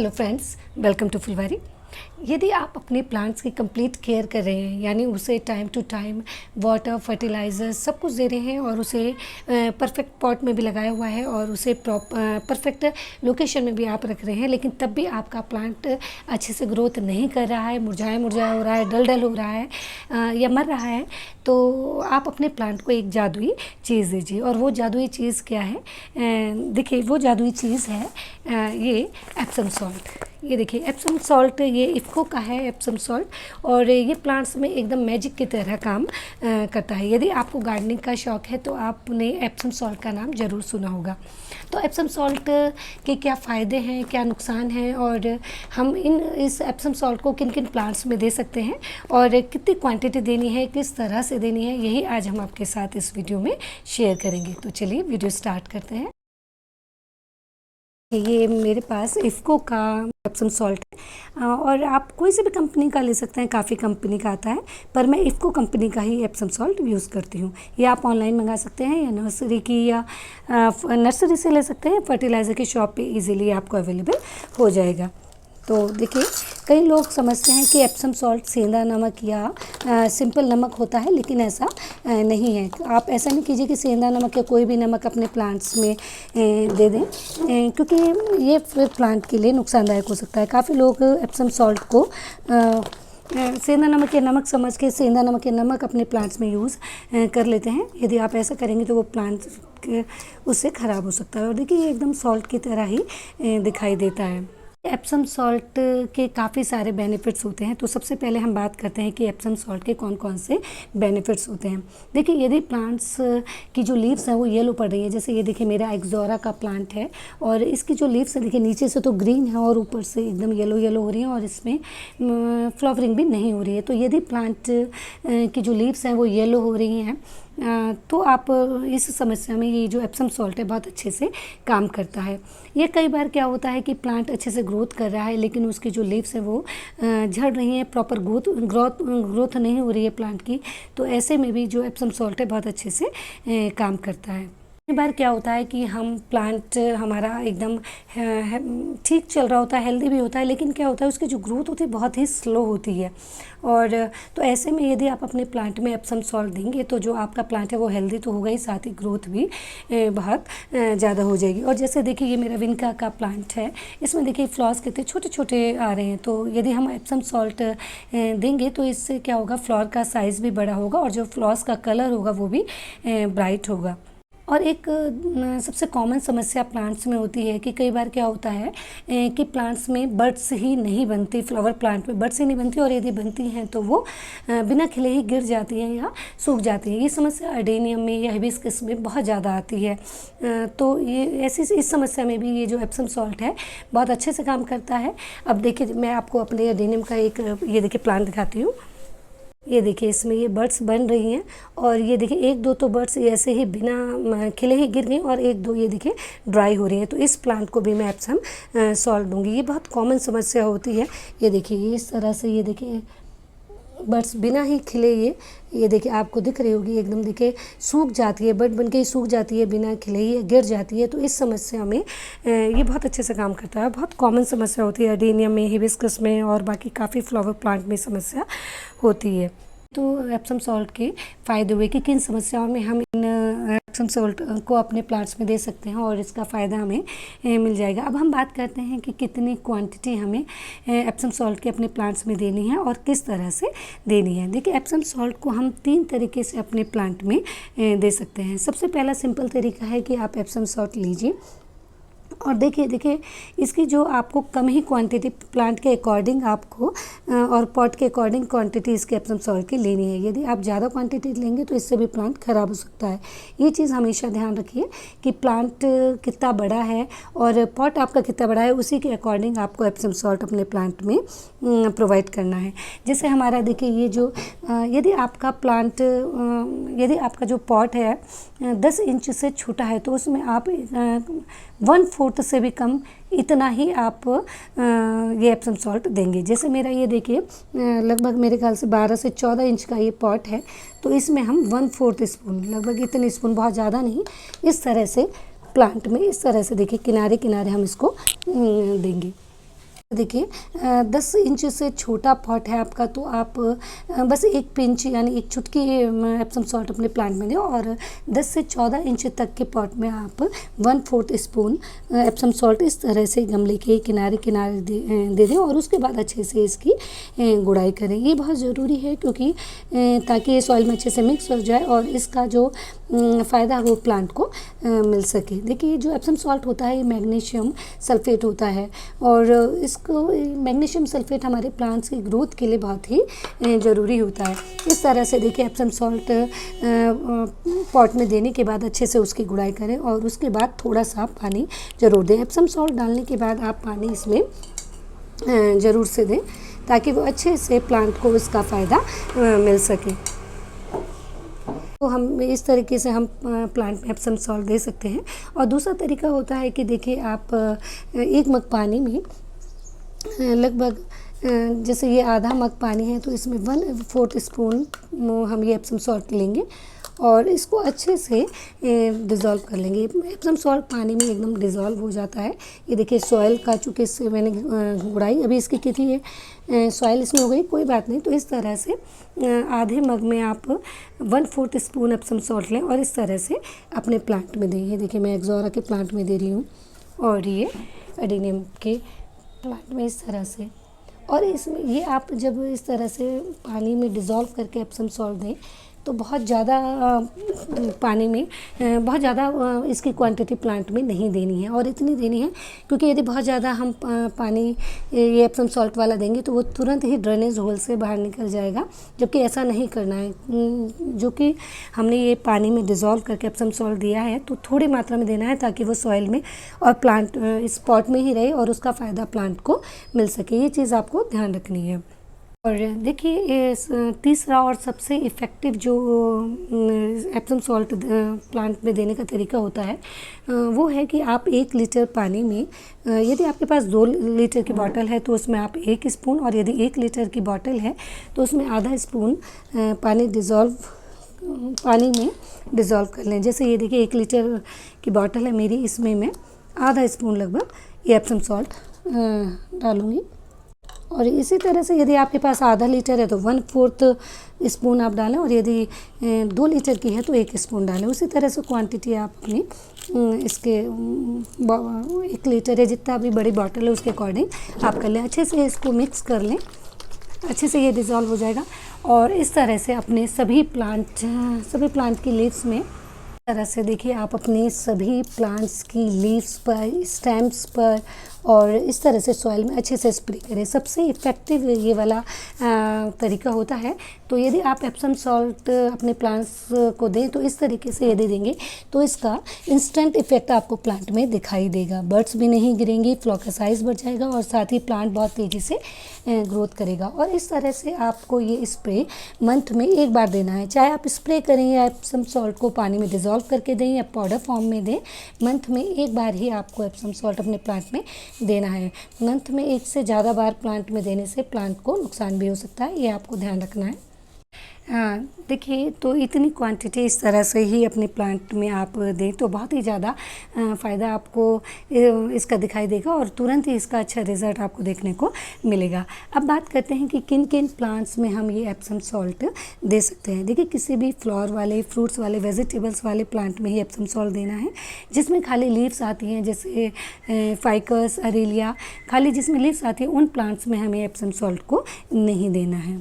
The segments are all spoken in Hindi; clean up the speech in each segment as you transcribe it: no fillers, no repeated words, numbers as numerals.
हेलो फ्रेंड्स, वेलकम टू फुलवारी। यदि आप अपने प्लांट्स की कंप्लीट केयर कर रहे हैं, यानी उसे time to time water, fertiliser सब कुछ दे रहे हैं और उसे परफेक्ट पॉट में भी लगाया हुआ है और उसे परफेक्ट लोकेशन में भी आप रख रहे हैं, लेकिन तब भी आपका प्लांट अच्छे से ग्रोथ नहीं कर रहा है, मुरझाया मुरझाया हो रहा है, डल डल हो रहा है या मर रहा है, तो आप अपने प्लांट को एक जादुई चीज़ दीजिए। और वो जादुई चीज़ क्या है? देखिए, वो जादुई चीज़ है ये एप्सम सॉल्ट। ये देखिए एप्सम सॉल्ट, ये इफ़को का है एप्सम सॉल्ट, और ये प्लांट्स में एकदम मैजिक की तरह काम करता है। यदि आपको गार्डनिंग का शौक़ है तो आपने एप्सम सॉल्ट का नाम ज़रूर सुना होगा। तो एप्सम सॉल्ट के क्या फ़ायदे हैं, क्या नुकसान हैं, और हम इस एप्सम सॉल्ट को किन किन प्लांट्स में दे सकते हैं और कितनी क्वांटिटी देनी है, किस तरह से देनी है, यही आज हम आपके साथ इस वीडियो में शेयर करेंगे। तो चलिए वीडियो स्टार्ट करते हैं। ये मेरे पास इफ़को का एप्सम सॉल्ट है और आप कोई से भी कंपनी का ले सकते हैं, काफ़ी कंपनी का आता है, पर मैं इफ़को कंपनी का ही एप्सम सॉल्ट यूज़ करती हूँ। ये आप ऑनलाइन मंगा सकते हैं या नर्सरी की या नर्सरी से ले सकते हैं, फर्टिलाइज़र की शॉप पे इजीली आपको अवेलेबल हो जाएगा। तो देखिए, कई लोग समझते हैं कि एप्सम सॉल्ट सेंधा नमक या सिंपल नमक होता है, लेकिन ऐसा नहीं है। आप ऐसा नहीं कीजिए कि सेंधा नमक या कोई भी नमक अपने प्लांट्स में दे दें, क्योंकि ये फिर प्लांट के लिए नुकसानदायक हो सकता है। काफ़ी लोग एप्सम सॉल्ट को सेंधा नमक या नमक समझ के सेंधा नमक या नमक अपने प्लांट्स में यूज़ कर लेते हैं। यदि आप ऐसा करेंगे तो वो प्लांट उससे ख़राब हो सकता है। और देखिए, ये एकदम सॉल्ट की तरह ही दिखाई देता है। एप्सम सॉल्ट के काफ़ी सारे बेनिफिट्स होते हैं। तो सबसे पहले हम बात करते हैं कि एप्सम सॉल्ट के कौन कौन से बेनिफिट्स होते हैं। देखिए, यदि प्लांट्स की जो लीव्स हैं वो येलो पड़ रही है, जैसे ये देखिए मेरा एक्सोरा का प्लांट है और इसकी जो लीव्स है देखिए नीचे से तो ग्रीन है और ऊपर से एकदम येलो येलो हो रही है और इसमें फ्लावरिंग भी नहीं हो रही है। तो यदि प्लांट की जो लीव्स हैं वो येलो हो रही हैं तो आप इस समस्या में ये जो एप्सम सॉल्ट है बहुत अच्छे से काम करता है। ये कई बार क्या होता है कि प्लांट अच्छे से ग्रोथ कर रहा है, लेकिन उसकी जो लीव्स है वो झड़ रही हैं, प्रॉपर ग्रोथ नहीं हो रही है प्लांट की। तो ऐसे में भी जो एप्सम सॉल्ट है बहुत अच्छे से काम करता है। कई बार क्या होता है कि हम प्लांट हमारा एकदम ठीक चल रहा होता है, हेल्दी भी होता है, लेकिन क्या होता है उसकी जो ग्रोथ होती है बहुत ही स्लो होती है। और तो ऐसे में यदि आप अपने प्लांट में एप्सम सॉल्ट देंगे तो जो आपका प्लांट है वो हेल्दी तो होगा ही, साथ ही ग्रोथ भी बहुत ज़्यादा हो जाएगी। और जैसे देखिए, ये मेरा विनका का प्लांट है, इसमें देखिए फ्लावर्स कितने छोटे छोटे आ रहे हैं। तो यदि हम एप्सम सॉल्ट देंगे तो इससे क्या होगा, फ्लावर का साइज़ भी बड़ा होगा और जो फ्लावर्स का कलर होगा वो भी ब्राइट होगा। और एक सबसे कॉमन समस्या प्लांट्स में होती है कि कई बार क्या होता है कि प्लांट्स में बड्स ही नहीं बनती, फ्लावर प्लांट में बड्स ही नहीं बनती, और यदि बनती हैं तो वो बिना खिले ही गिर जाती हैं या सूख जाती हैं। ये समस्या अडेनियम में या हिबिस्कस में बहुत ज़्यादा आती है। तो ये ऐसी इस समस्या में भी ये जो एप्सम सॉल्ट है बहुत अच्छे से काम करता है। अब देखिए, मैं आपको अपने अडेनियम का एक ये देखिए प्लांट दिखाती हूँ। ये देखिए, इसमें ये बर्ड्स बन रही हैं और ये देखिए एक दो तो बर्ड्स ऐसे ही बिना खिले ही गिर गई और एक दो ये देखिए ड्राई हो रही हैं। तो इस प्लांट को भी मैं एप्सम सॉल्ट दूंगी। ये बहुत कॉमन समस्या होती है। ये देखिए इस तरह से, ये देखिए बर्ड्स बिना ही खिले ये देखिए आपको दिख रही होगी, एकदम देखिए सूख जाती है, बर्ड बन के ही सूख जाती है, बिना खिले ही गिर जाती है। तो इस समस्या में ये बहुत अच्छे से काम करता है। बहुत कॉमन समस्या होती है अडेनियम में, हिबिस्कस में और बाकी काफ़ी फ्लावर प्लांट में समस्या होती है। तो एप्सम सॉल्ट के फ़ायदे हुए कि किन समस्याओं में हम इन एप्सम सॉल्ट को अपने प्लांट्स में दे सकते हैं और इसका फ़ायदा हमें मिल जाएगा। अब हम बात करते हैं कि कितनी क्वांटिटी हमें एप्सम सॉल्ट के अपने प्लांट्स में देनी है और किस तरह से देनी है। देखिए, एप्सम सॉल्ट को हम 3 तरीके से अपने प्लांट में दे सकते हैं। सबसे पहला सिंपल तरीका है कि आप एप्सम सॉल्ट लीजिए और देखिए इसकी जो आपको कम ही क्वांटिटी प्लांट के अकॉर्डिंग आपको और पॉट के अकॉर्डिंग क्वांटिटी इसके एप्सम सॉल्ट की लेनी है। यदि आप ज़्यादा क्वांटिटी लेंगे तो इससे भी प्लांट ख़राब हो सकता है। ये चीज़ हमेशा ध्यान रखिए कि प्लांट कितना बड़ा है और पॉट आपका कितना बड़ा है, उसी के अकॉर्डिंग आपको एप्सम सॉल्ट अपने प्लांट में प्रोवाइड करना है। जैसे हमारा देखिए ये जो यदि आपका जो पॉट है 10 इंच से छोटा है तो उसमें आप 1/4 से भी कम इतना ही आप ये एप्सम सॉल्ट देंगे। जैसे मेरा ये देखिए लगभग मेरे ख्याल से 12 से 14 इंच का ये पॉट है, तो इसमें हम 1/4 स्पून, लगभग इतने स्पून, बहुत ज़्यादा नहीं, इस तरह से प्लांट में इस तरह से देखिए किनारे किनारे हम इसको देंगे। देखिए 10 इंच से छोटा पॉट है आपका, तो आप बस एक पिंच यानी एक चुटकी एप्सम सॉल्ट अपने प्लांट में दें, और 10 से 14 इंच तक के पॉट में आप 1/4 स्पून एप्सम सॉल्ट इस तरह से गमले के किनारे किनारे दे दें, और उसके बाद अच्छे से इसकी गुड़ाई करें। ये बहुत ज़रूरी है क्योंकि ताकि ये सॉइल में अच्छे से मिक्स हो जाए और इसका जो फ़ायदा वो प्लांट को मिल सके। देखिए जो एप्सम सॉल्ट होता है ये मैग्नीशियम सल्फेट होता है, और इसको मैग्नीशियम सल्फेट हमारे प्लांट्स की ग्रोथ के लिए बहुत ही ज़रूरी होता है। इस तरह से देखिए एप्सम सॉल्ट पॉट में देने के बाद अच्छे से उसकी गुड़ाई करें, और उसके बाद थोड़ा सा पानी ज़रूर दें। एप्सम सॉल्ट डालने के बाद आप पानी इसमें ज़रूर से दें ताकि वो अच्छे से प्लांट को उसका फ़ायदा मिल सके। तो हम इस तरीके से हम प्लांट में एप्सम सॉल्ट दे सकते हैं। और दूसरा तरीका होता है कि देखिए आप 1 मग पानी में लगभग जैसे ये आधा मग पानी है तो इसमें 1/4 स्पून हम ये एप्सम सॉल्ट लेंगे और इसको अच्छे से डिज़ोल्व कर लेंगे। एप्सम सॉल्ट पानी में एकदम डिज़ोल्व हो जाता है। ये देखिए सॉइल का चूँकि इससे मैंने गुड़ाई अभी इसकी की थी, ये सॉइल इसमें हो गई, कोई बात नहीं। तो इस तरह से आधे मग में आप 1/4 स्पून एप्सम सॉल्ट लें और इस तरह से अपने प्लांट में दें। ये देखिए मैं एक्ज़ोरा के प्लांट में दे रही हूँ और ये एडेनियम के प्लांट में इस तरह से। और इसमें ये आप जब इस तरह से पानी में डिज़ोल्व करके एप्सम सॉल्ट दें तो बहुत ज़्यादा पानी में बहुत ज़्यादा इसकी क्वांटिटी प्लांट में नहीं देनी है, और इतनी देनी है क्योंकि यदि बहुत ज़्यादा हम पानी ये एप्सम सॉल्ट वाला देंगे तो वो तुरंत ही ड्रेनेज होल से बाहर निकल जाएगा, जबकि ऐसा नहीं करना है। जो कि हमने ये पानी में डिज़ोल्व करके एप्सम सॉल्ट दिया है तो थोड़ी मात्रा में देना है ताकि वो सॉइल में और प्लांट इस पॉट में ही रहे और उसका फ़ायदा प्लांट को मिल सके। ये चीज़ आपको ध्यान रखनी है। और देखिए तीसरा और सबसे इफ़ेक्टिव जो एप्सम सॉल्ट प्लांट में देने का तरीका होता है वो है कि आप 1 लीटर पानी में यदि आपके पास 2 लीटर की बॉटल है तो उसमें आप 1 स्पून, और यदि 1 लीटर की बॉटल है तो उसमें आधा स्पून पानी में डिज़ोल्व कर लें। जैसे ये देखिए 1 लीटर की बॉटल है मेरी, इसमें मैं आधा स्पून लगभग ये एप्सम सॉल्ट डालूँगी। और इसी तरह से यदि आपके पास आधा लीटर है तो 1/4 स्पून आप डालें, और यदि 2 लीटर की है तो 1 स्पून डालें। उसी तरह से क्वांटिटी आप अपनी इसके 1 लीटर है जितना भी बड़ी बॉटल है उसके अकॉर्डिंग आप कर लें। अच्छे से इसको मिक्स कर लें, अच्छे से ये डिज़ोल्व हो जाएगा। और इस तरह से अपने सभी प्लांट की लीव्स में तरह से देखिए आप अपने सभी प्लांट्स की लीव्स पर, स्टेम्स पर और इस तरह से सॉइल में अच्छे से स्प्रे करें। सबसे इफ़ेक्टिव ये वाला तरीका होता है। तो यदि आप एप्सम सॉल्ट अपने प्लांट्स को दें तो इस तरीके से यदि देंगे तो इसका इंस्टेंट इफ़ेक्ट आपको प्लांट में दिखाई देगा। बर्ड्स भी नहीं गिरेंगी, फ्लावर का साइज़ बढ़ जाएगा और साथ ही प्लांट बहुत तेज़ी से ग्रोथ करेगा। और इस तरह से आपको ये स्प्रे मंथ में 1 बार देना है। चाहे आप स्प्रे करें या एप्सम सॉल्ट को पानी में डिज़ोल्व करके दें या पाउडर फॉर्म में दें, मंथ में 1 बार ही आपको एप्सम सॉल्ट अपने प्लांट में देना है। मंथ में 1 से ज़्यादा बार प्लांट में देने से प्लांट को नुकसान भी हो सकता है, ये आपको ध्यान रखना है। देखिए तो इतनी क्वांटिटी इस तरह से ही अपने प्लांट में आप दें तो बहुत ही ज़्यादा फ़ायदा आपको इसका दिखाई देगा और तुरंत ही इसका अच्छा रिज़ल्ट आपको देखने को मिलेगा। अब बात करते हैं कि किन किन प्लांट्स में हम ये एप्सम सॉल्ट दे सकते हैं। देखिए किसी भी फ्लावर वाले, फ्रूट्स वाले, वेजिटेबल्स वाले प्लांट में ही एप्सम सॉल्ट देना है जिसमें खाली लीव्स आती हैं, जैसे फाइकस, अरेलिया, खाली जिसमें लीव्स आती हैं उन प्लांट्स में हमें एप्सम सॉल्ट को नहीं देना है।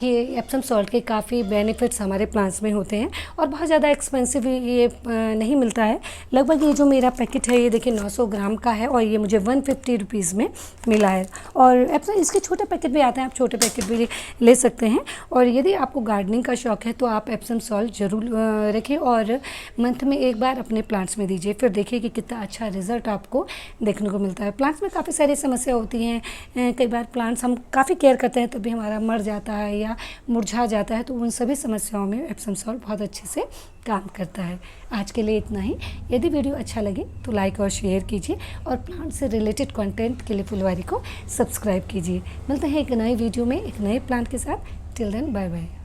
ये एप्सम सॉल्ट के काफ़ी बेनिफिट्स हमारे प्लांट्स में होते हैं और बहुत ज़्यादा एक्सपेंसिव ये नहीं मिलता है। लगभग ये जो मेरा पैकेट है ये देखिए 900 ग्राम का है और ये मुझे 150 रुपीज़ में मिला है। और एप्सम इसके छोटे पैकेट भी आते हैं, आप छोटे पैकेट भी ले सकते हैं। और यदि आपको गार्डनिंग का शौक़ है तो आप एप्सम सॉल्ट ज़रूर रखें और मंथ में 1 बार अपने प्लांट्स में दीजिए। फिर देखिए कि कितना अच्छा रिज़ल्ट आपको देखने को मिलता है। प्लांट्स में काफ़ी सारी समस्या होती हैं, कई बार प्लांट्स हम काफ़ी केयर करते हैं तभी हमारा मर जाता है या मुरझा जाता है, तो उन सभी समस्याओं में एप्सम सॉल्ट बहुत अच्छे से काम करता है। आज के लिए इतना ही। यदि वीडियो अच्छा लगे तो लाइक और शेयर कीजिए और प्लांट से रिलेटेड कंटेंट के लिए फुलवारी को सब्सक्राइब कीजिए। मिलते हैं एक नए वीडियो में एक नए प्लांट के साथ। Till then bye bye.